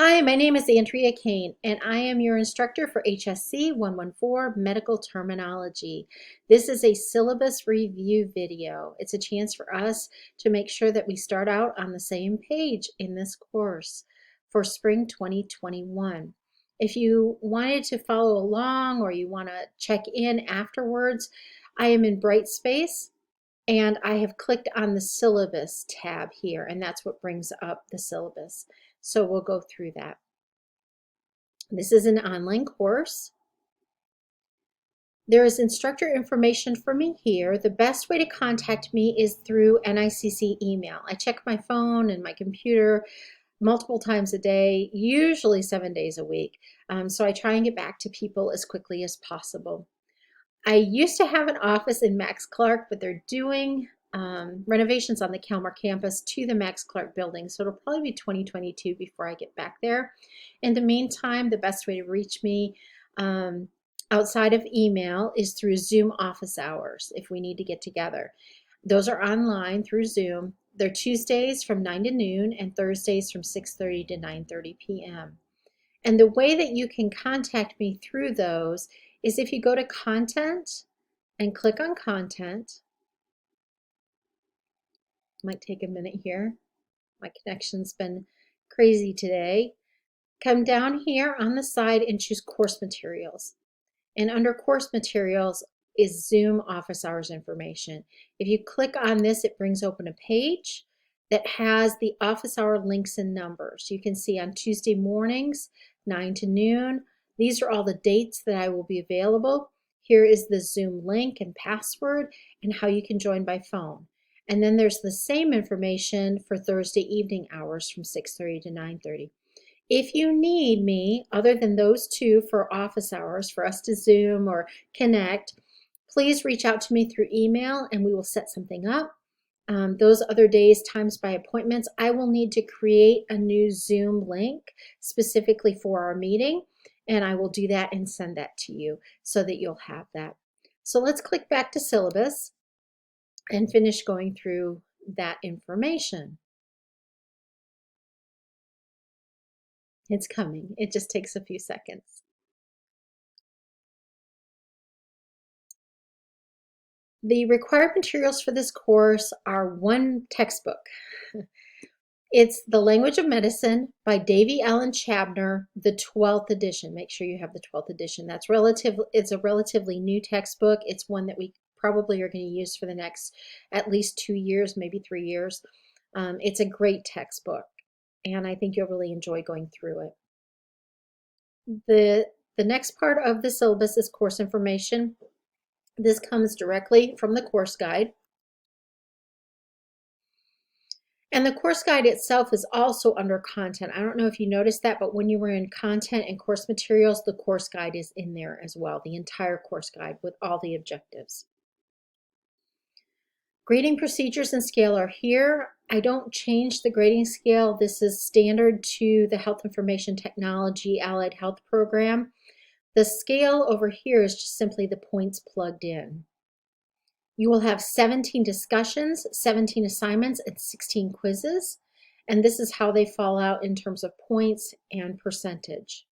Hi, my name is Andrea Kane, and I am your instructor for HSC 114 Medical Terminology. This is a syllabus review video. It's a chance for us to make sure that we start out on the same page in this course for spring 2021. If you wanted to follow along or you want to check in afterwards, I am in Brightspace and I have clicked on the syllabus tab here, and that's what brings up the syllabus. So we'll go through that. This is an online course. There is instructor information for me here. The best way to contact me is through NICC email. I check my phone and my computer multiple times a day, usually 7 days a week. So I try and get back to people as quickly as possible. I used to have an office in Max Clark, but they're doing renovations on the Calmar campus to the Max Clark building. So it'll probably be 2022 before I get back there. In the meantime, the best way to reach me outside of email is through Zoom office hours if we need to get together. Those are online through Zoom. They're Tuesdays from 9 to noon and Thursdays from 6:30 to 9:30 p.m. And the way that you can contact me through those is if you go to Content and click on Content. Might take a minute here. My connection's been crazy today. Come down here on the side and choose Course Materials. And under Course Materials is Zoom office hours information. If you click on this, it brings open a page that has the office hour links and numbers. You can see on Tuesday mornings, 9 to noon. These are all the dates that I will be available. Here is the Zoom link and password and how you can join by phone. And then there's the same information for Thursday evening hours from 6:30 to 9:30. If you need me, other than those two for office hours, for us to Zoom or connect, please reach out to me through email and we will set something up. Those other days, times by appointments, I will need to create a new Zoom link specifically for our meeting, and I will do that and send that to you so that you'll have that. So let's click back to syllabus and finish going through that information. It's coming. It just takes a few seconds. The required materials for this course are one textbook. It's The Language of Medicine by Davy Allen Chabner, the 12th edition. Make sure you have the 12th edition. It's a relatively new textbook. It's one that we probably are going to use for the next at least 2 years, maybe 3 years. It's a great textbook, and I think you'll really enjoy going through it. The next part of the syllabus is course information. This comes directly from the course guide. And the course guide itself is also under content. I don't know if you noticed that, but when you were in content and course materials, the course guide is in there as well, the entire course guide with all the objectives. Grading procedures and scale are here. I don't change the grading scale. This is standard to the Health Information Technology Allied Health Program. The scale over here is just simply the points plugged in. You will have 17 discussions, 17 assignments, and 16 quizzes, and this is how they fall out in terms of points and percentage.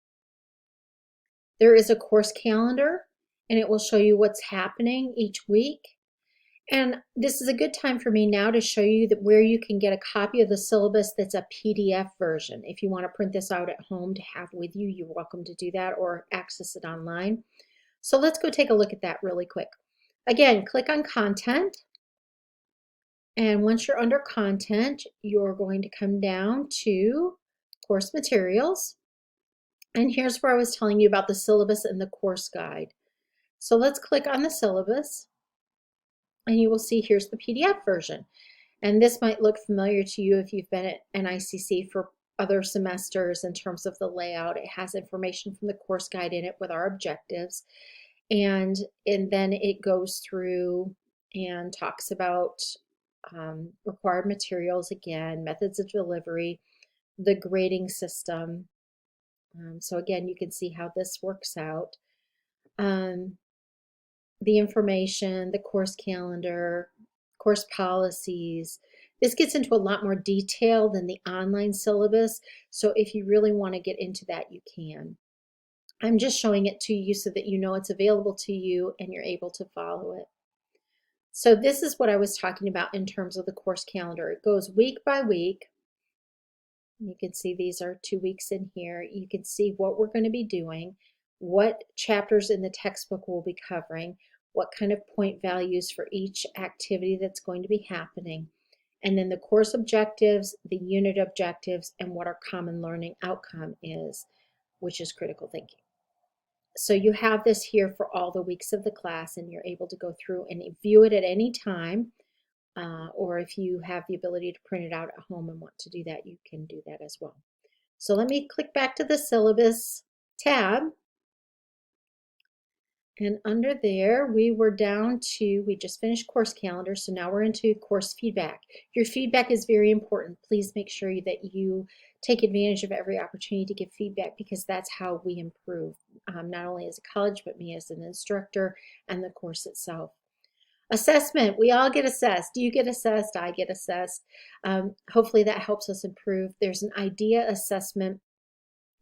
There is a course calendar, and it will show you what's happening each week. And this is a good time for me now to show you where you can get a copy of the syllabus that's a PDF version. If you want to print this out at home to have with you, you're welcome to do that or access it online. So let's go take a look at that really quick. Again, click on Content, and once you're under Content, you're going to come down to Course Materials, and here's where I was telling you about the syllabus and the course guide. So let's click on the syllabus, and you will see here's the PDF version. And this might look familiar to you if you've been at NICC for other semesters in terms of the layout. It has information from the course guide in it with our objectives. And then it goes through and talks about required materials again, methods of delivery, the grading system. So again, you can see how this works out. The information, the course calendar, course policies, This gets into a lot more detail than the online syllabus, so if you really want to get into that, you can. I'm just showing it to you so that you know it's available to you and you're able to follow it. So this is what I was talking about in terms of the course calendar. It goes week by week. You can see these are 2 weeks in here. You can see what we're going to be doing, what chapters in the textbook we'll be covering, what kind of point values for each activity that's going to be happening, and then the course objectives, the unit objectives, and what our common learning outcome is, which is critical thinking. So you have this here for all the weeks of the class, and you're able to go through and view it at any time. Or if you have the ability to print it out at home and want to do that, you can do that as well. So let me click back to the syllabus tab. And under there, we were down to, we just finished course calendar, so now we're into course feedback. Your feedback is very important. Please make sure that you take advantage of every opportunity to give feedback, because that's how we improve, not only as a college, but me as an instructor and the course itself. Assessment, we all get assessed. You get assessed, I get assessed. Hopefully that helps us improve. There's an idea assessment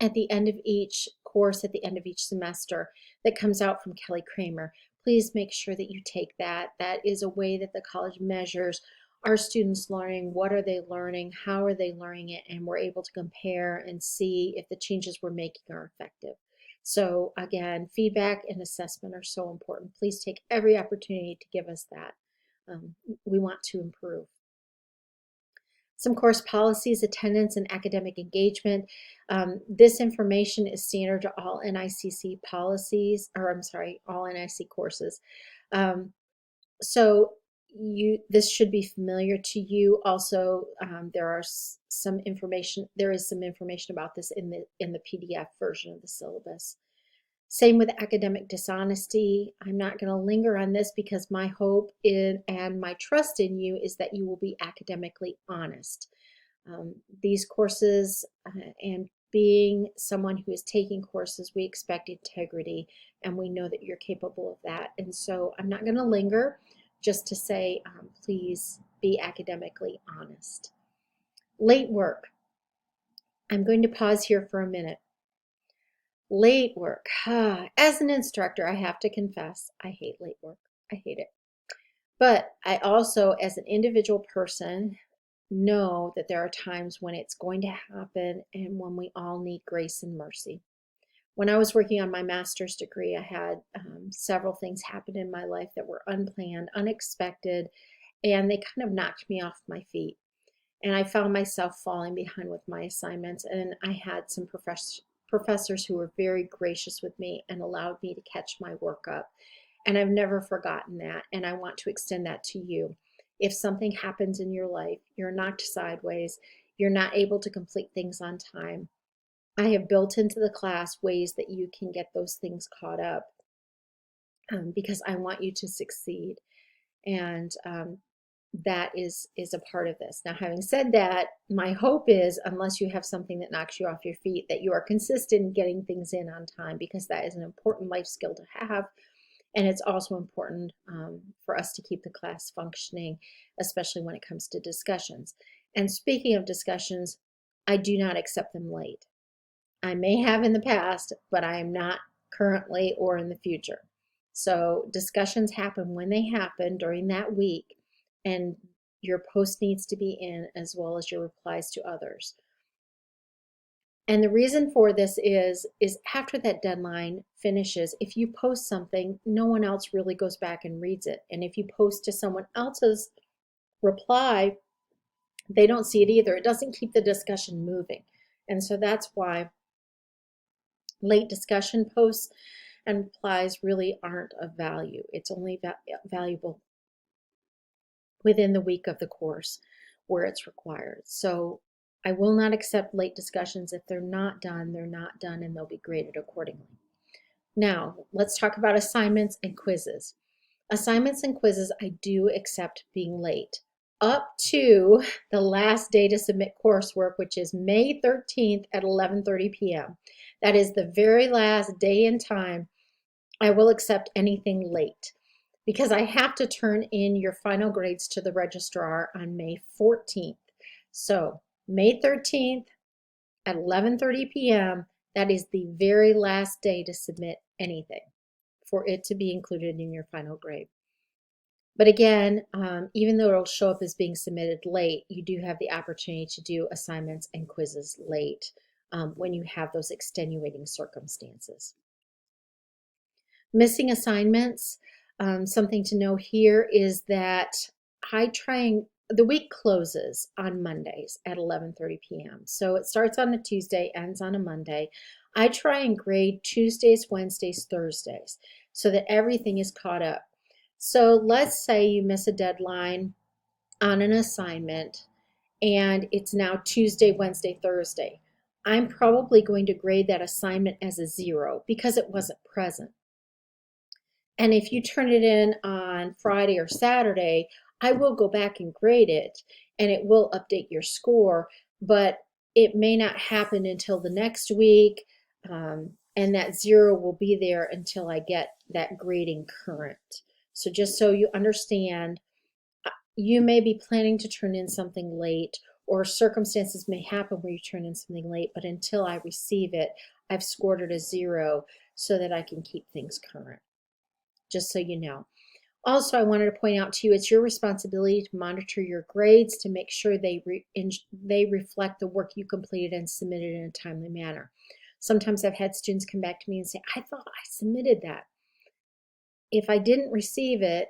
at the end of each course, at the end of each semester, that comes out from Kelly Kramer. Please make sure that you take that. That is a way that the college measures our students' learning. What are they learning? How are they learning it? And we're able to compare and see if the changes we're making are effective. So again, feedback and assessment are so important. Please take every opportunity to give us that. We want to improve. Some course policies, attendance, and academic engagement. This information is standard to all NICC policies, or I'm sorry, all NIC courses. So this should be familiar to you. Also, there is some information about this in the PDF version of the syllabus. Same with academic dishonesty. I'm not going to linger on this, because my hope and my trust in you is that you will be academically honest. These courses, and being someone who is taking courses, we expect integrity, and we know that you're capable of that. And so I'm not going to linger, just to say, please be academically honest. Late work. I'm going to pause here for a minute. Late work. As an instructor, I have to confess, I hate late work. I hate it. But I also, as an individual person, know that there are times when it's going to happen and when we all need grace and mercy. When I was working on my master's degree, I had several things happen in my life that were unplanned, unexpected, and they kind of knocked me off my feet. And I found myself falling behind with my assignments, and I had some professors who were very gracious with me and allowed me to catch my work up. And I've never forgotten that, and I want to extend that to you. If something happens in your life, you're knocked sideways, you're not able to complete things on time, I have built into the class ways that you can get those things caught up, because I want you to succeed. And that is a part of this. Now, having said that, my hope is, unless you have something that knocks you off your feet, that you are consistent in getting things in on time, because that is an important life skill to have. And it's also important for us to keep the class functioning, especially when it comes to discussions. And speaking of discussions, I do not accept them late. I may have in the past, but I am not currently or in the future. So discussions happen when they happen during that week, and your post needs to be in, as well as your replies to others. And the reason for this is after that deadline finishes, if you post something, no one else really goes back and reads it. And if you post to someone else's reply, they don't see it either. It doesn't keep the discussion moving. And so that's why late discussion posts and replies really aren't of value. It's only valuable within the week of the course where it's required. So I will not accept late discussions. If they're not done, they're not done, and they'll be graded accordingly. Now, let's talk about assignments and quizzes. Assignments and quizzes, I do accept being late, up to the last day to submit coursework, which is May 13th at 11:30 p.m. That is the very last day and time I will accept anything late. because I have to turn in your final grades to the registrar on May 14th. So May 13th at 11:30 p.m., that is the very last day to submit anything for it to be included in your final grade. But again, even though it'll show up as being submitted late, you do have the opportunity to do assignments and quizzes late when you have those extenuating circumstances. Missing assignments, something to know here is that the week closes on Mondays at 11:30 p.m. So it starts on a Tuesday, ends on a Monday. I try and grade Tuesdays, Wednesdays, Thursdays so that everything is caught up. So let's say you miss a deadline on an assignment and it's now Tuesday, Wednesday, Thursday. I'm probably going to grade that assignment as a 0 because it wasn't present. And if you turn it in on Friday or Saturday, I will go back and grade it and it will update your score, but it may not happen until the next week. And that 0 will be there until I get that grading current. So just so you understand, you may be planning to turn in something late, or circumstances may happen where you turn in something late, but until I receive it, I've scored it a 0 so that I can keep things current. Just so you know. Also, I wanted to point out to you, it's your responsibility to monitor your grades to make sure they reflect the work you completed and submitted in a timely manner. Sometimes I've had students come back to me and say, I thought I submitted that. If I didn't receive it,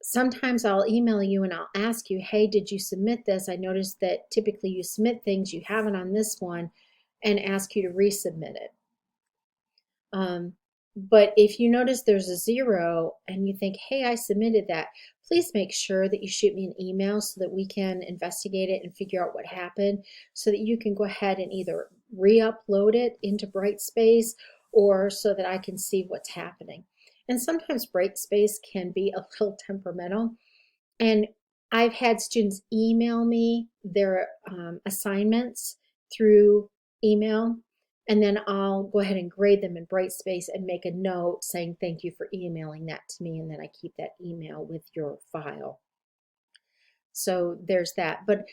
sometimes I'll email you and I'll ask you, hey, did you submit this? I noticed that typically you submit things, you haven't on this one, and ask you to resubmit it. But if you notice there's a 0 and you think, hey, I submitted that, please make sure that you shoot me an email so that we can investigate it and figure out what happened so that you can go ahead and either re-upload it into Brightspace or so that I can see what's happening. And sometimes Brightspace can be a little temperamental. And I've had students email me their assignments through email, and then I'll go ahead and grade them in Brightspace and make a note saying thank you for emailing that to me, and then I keep that email with your file. So there's that. But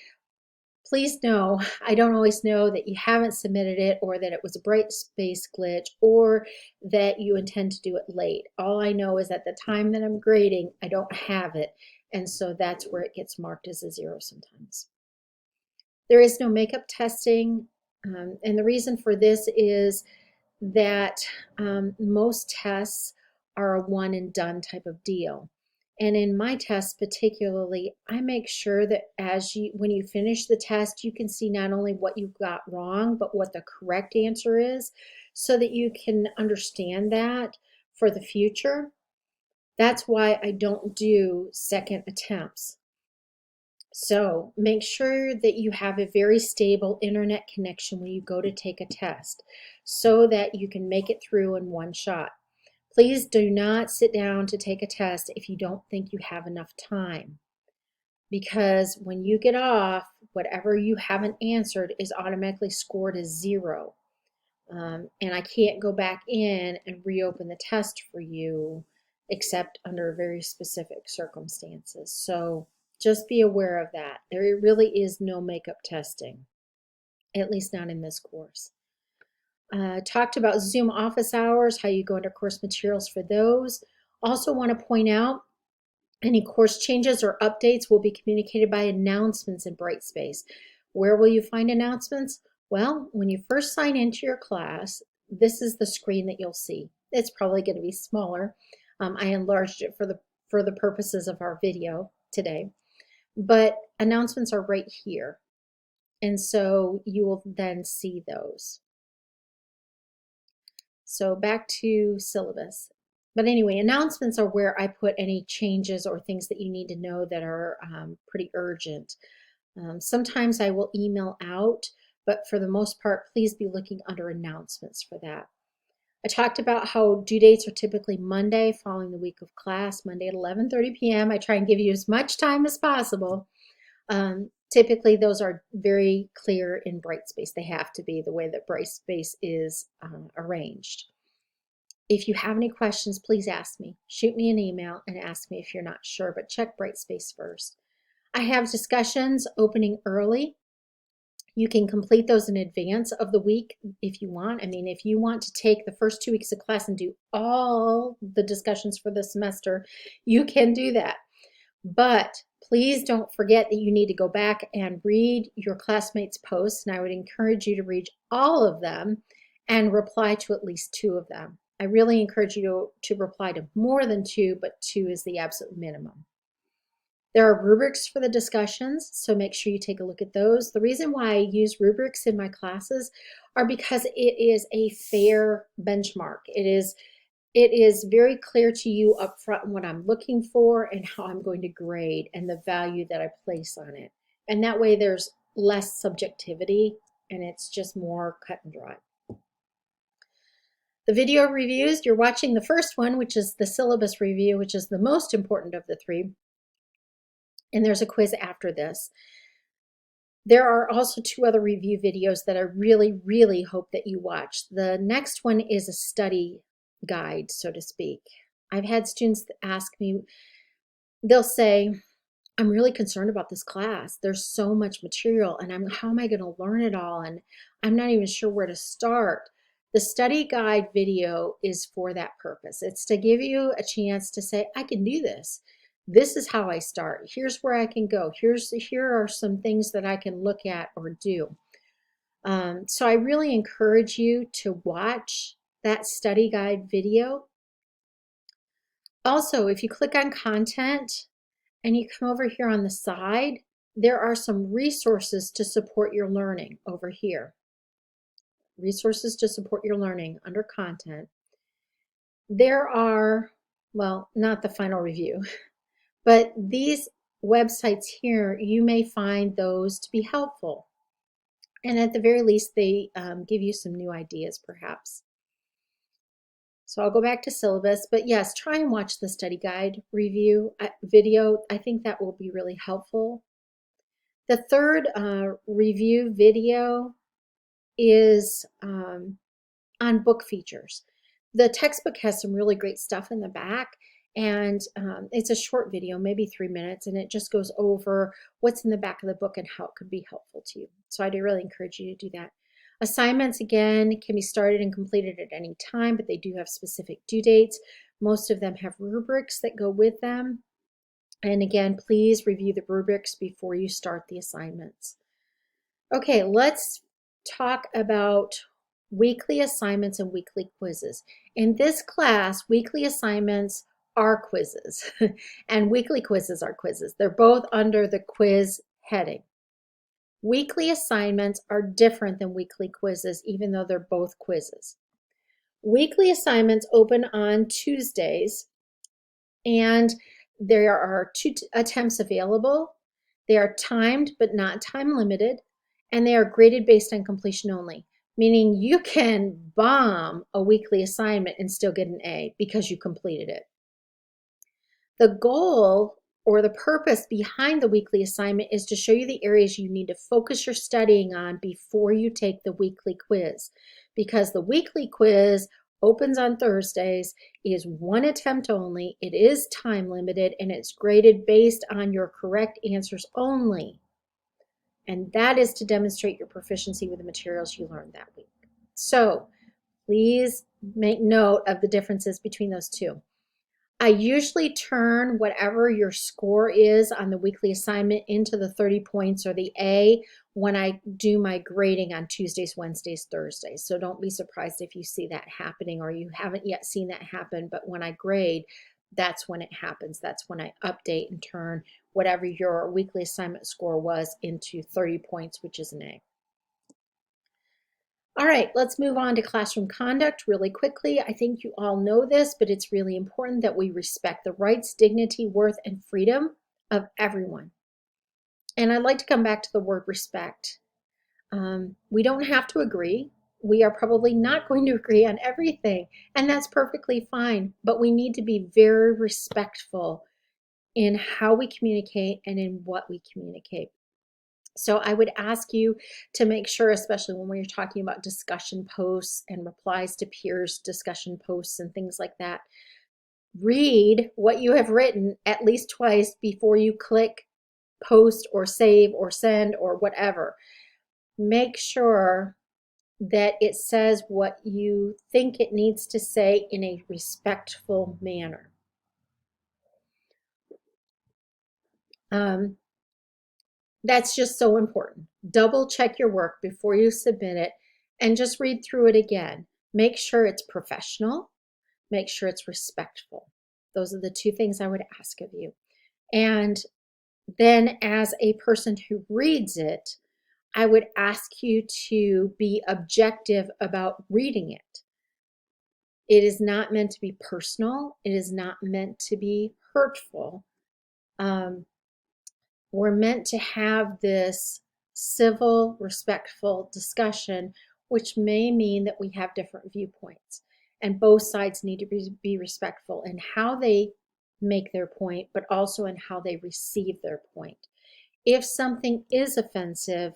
please know, I don't always know that you haven't submitted it or that it was a Brightspace glitch or that you intend to do it late. All I know is at the time that I'm grading, I don't have it, and so that's where it gets marked as a 0 sometimes. There is no makeup testing, and the reason for this is that most tests are a one and done type of deal. And in my test particularly, I make sure that when you finish the test, you can see not only what you got wrong, but what the correct answer is so that you can understand that for the future. That's why I don't do second attempts. So make sure that you have a very stable internet connection when you go to take a test so that you can make it through in one shot. Please do not sit down to take a test if you don't think you have enough time, because when you get off, whatever you haven't answered is automatically scored as 0. And I can't go back in and reopen the test for you except under very specific circumstances. So just be aware of that. There really is no makeup testing, at least not in this course. Talked about Zoom office hours, how you go into course materials for those. Also want to point out any course changes or updates will be communicated by announcements in Brightspace. Where will you find announcements? Well, when you first sign into your class, this is the screen that you'll see. It's probably going to be smaller. I enlarged it for the purposes of our video today. But announcements are right here. And so you will then see those. So back to syllabus. But anyway, announcements are where I put any changes or things that you need to know that are pretty urgent. Sometimes I will email out, but for the most part, please be looking under announcements for that. I talked about how due dates are typically Monday following the week of class, Monday at 11:30 p.m. I try and give you as much time as possible. Typically, those are very clear in Brightspace. They have to be the way that Brightspace is arranged. If you have any questions, please ask me. Shoot me an email and ask me if you're not sure, but check Brightspace first. I have discussions opening early. You can complete those in advance of the week if you want. I mean, if you want to take the first 2 weeks of class and do all the discussions for the semester, you can do that. But please don't forget that you need to go back and read your classmates' posts, and I would encourage you to read all of them and reply to at least 2 of them. I really encourage you to reply to more than 2, but 2 is the absolute minimum. There are rubrics for the discussions, so make sure you take a look at those. The reason why I use rubrics in my classes are because it is a fair benchmark. It is very clear to you up front what I'm looking for and how I'm going to grade and the value that I place on it. And that way there's less subjectivity and it's just more cut and dry. The video reviews, you're watching the first one, which is the syllabus review, which is the most important of the 3. And there's a quiz after this. There are also 2 other review videos that I really, really hope that you watch. The next one is a study guide, so to speak. I've had students ask me, they'll say, I'm really concerned about this class. There's so much material and how am I going to learn it all? And I'm not even sure where to start. The study guide video is for that purpose. It's to give you a chance to say, I can do this. This is how I start. Here's where I can go. Here are some things that I can look at or do. So I really encourage you to watch that study guide video. Also, if you click on content and you come over here on the side, there are some resources to support your learning over here. Resources to support your learning under content. There are, well, not the final review, but these websites here, you may find those to be helpful. And at the very least, they give you some new ideas, perhaps. So I'll go back to syllabus, but yes, try and watch the study guide review video. I think that will be really helpful. The third review video is on book features. The textbook has some really great stuff in the back, and it's a short video, maybe 3 minutes, and it just goes over what's in the back of the book and how it could be helpful to you. So I do really encourage you to do that. Assignments, again, can be started and completed at any time, but they do have specific due dates. Most of them have rubrics that go with them. And again, please review the rubrics before you start the assignments. Okay, let's talk about weekly assignments and weekly quizzes. In this class, weekly assignments are quizzes and weekly quizzes are quizzes. They're both under the quiz heading. Weekly assignments are different than weekly quizzes, even though they're both quizzes. Weekly assignments open on Tuesdays, and there are 2 attempts available. They are timed but not time limited, and they are graded based on completion only, meaning you can bomb a weekly assignment and still get an A because you completed it. The goal or the purpose behind the weekly assignment is to show you the areas you need to focus your studying on before you take the weekly quiz. Because the weekly quiz opens on Thursdays, is 1 attempt only, it is time limited, and it's graded based on your correct answers only. And that is to demonstrate your proficiency with the materials you learned that week. So please make note of the differences between those 2. I usually turn whatever your score is on the weekly assignment into the 30 points or the A when I do my grading on Tuesdays, Wednesdays, Thursdays. So don't be surprised if you see that happening or you haven't yet seen that happen. But when I grade, that's when it happens. That's when I update and turn whatever your weekly assignment score was into 30 points, which is an A. All right, let's move on to classroom conduct really quickly. I think you all know this, but it's really important that we respect the rights, dignity, worth, and freedom of everyone. And I'd like to come back to the word respect. We don't have to agree. We are probably not going to agree on everything, and that's perfectly fine, but we need to be very respectful in how we communicate and in what we communicate. So I would ask you to make sure, especially when we're talking about discussion posts and replies to peers discussion posts and things like that, read what you have written at least twice before you click post or save or send or whatever. Make sure that it says what you think it needs to say in a respectful manner. That's just so important. Double check your work before you submit it and just read through it again. Make sure it's professional. Make sure it's respectful. Those are the two things I would ask of you. And then as a person who reads it, I would ask you to be objective about reading it. It is not meant to be personal. It is not meant to be hurtful. We're meant to have this civil, respectful discussion, which may mean that we have different viewpoints. And both sides need to be respectful in how they make their point, but also in how they receive their point. If something is offensive,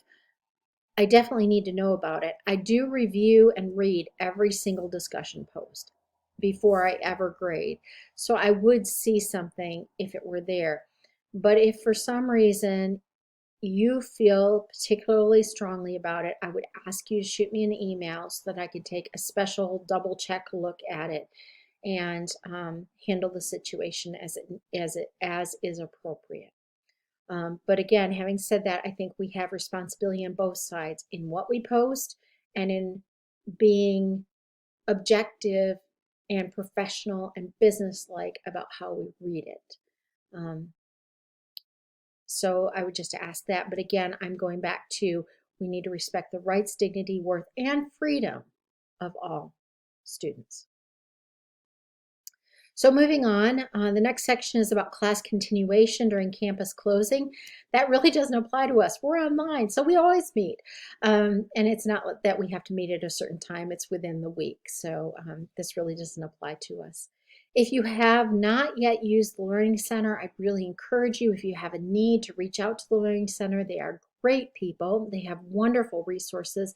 I definitely need to know about it. I do review and read every single discussion post before I ever grade. So I would see something if it were there. But if for some reason you feel particularly strongly about it, I would ask you to shoot me an email so that I could take a special double check look at it and handle the situation as is appropriate. But again, having said that, I think we have responsibility on both sides in what we post and in being objective and professional and businesslike about how we read it. So I would just ask that. But again, I'm going back to we need to respect the rights, dignity, worth, and freedom of all students. So moving on, the next section is about class continuation during campus closing. That really doesn't apply to us. We're online, so we always meet. And it's not that we have to meet at a certain time, it's within the week. So this really doesn't apply to us. If you have not yet used the Learning Center, I really encourage you, if you have a need, to reach out to the Learning Center. They are great people. They have wonderful resources.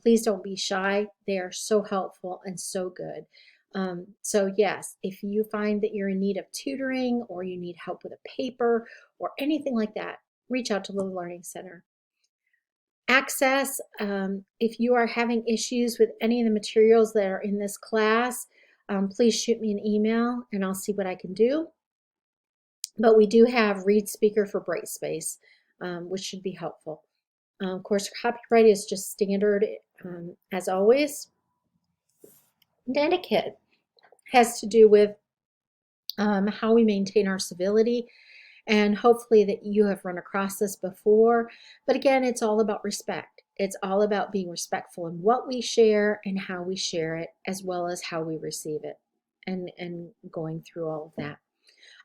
Please don't be shy. They are so helpful and so good. So yes, if you find that you're in need of tutoring or you need help with a paper or anything like that, reach out to the Learning Center. Access, if you are having issues with any of the materials that are in this class, please shoot me an email and I'll see what I can do. But we do have Read Speaker for Brightspace, which should be helpful. Of course, copyright is just standard as always. And etiquette has to do with how we maintain our civility, and hopefully that you have run across this before. But again, it's all about respect. It's all about being respectful in what we share and how we share it, as well as how we receive it, and going through all of that.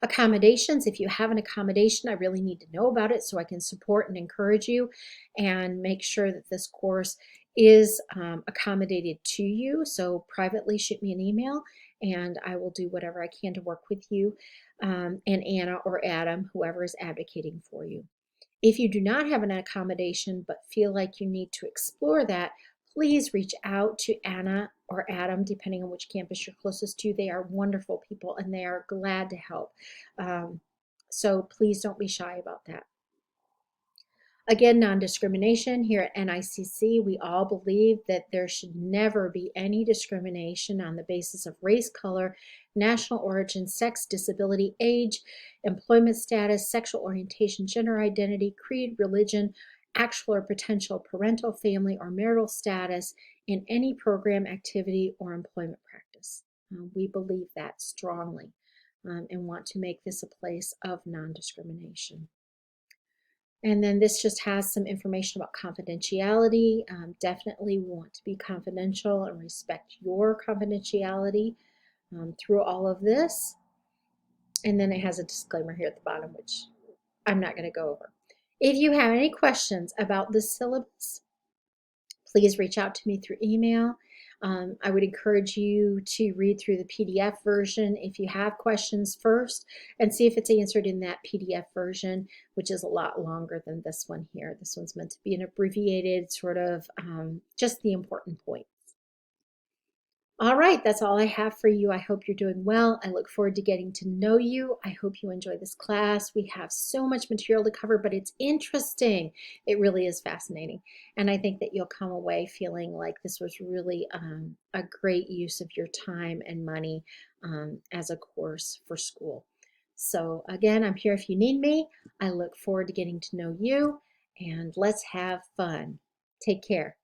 Accommodations, if you have an accommodation, I really need to know about it so I can support and encourage you and make sure that this course is accommodated to you. So privately shoot me an email and I will do whatever I can to work with you and Anna or Adam, whoever is advocating for you. If you do not have an accommodation but feel like you need to explore that, please reach out to Anna or Adam, depending on which campus you're closest to. They are wonderful people and they are glad to help. So please don't be shy about that. Again, non-discrimination. Here at NICC, we all believe that there should never be any discrimination on the basis of race, color, national origin, sex, disability, age, employment status, sexual orientation, gender identity, creed, religion, actual or potential parental, family, or marital status in any program, activity, or employment practice. We believe that strongly and want to make this a place of non-discrimination. And then this just has some information about confidentiality. Definitely want to be confidential and respect your confidentiality through all of this. And then it has a disclaimer here at the bottom, which I'm not going to go over. If you have any questions about the syllabus, please reach out to me through email. I would encourage you to read through the PDF version if you have questions first and see if it's answered in that PDF version, which is a lot longer than this one here. This one's meant to be an abbreviated sort of just the important points. All right, that's all I have for you. I hope you're doing well. I look forward to getting to know you. I hope you enjoy this class. We have so much material to cover, but it's interesting. It really is fascinating. And I think that you'll come away feeling like this was really a great use of your time and money as a course for school. So again, I'm here if you need me. I look forward to getting to know you, and let's have fun. Take care.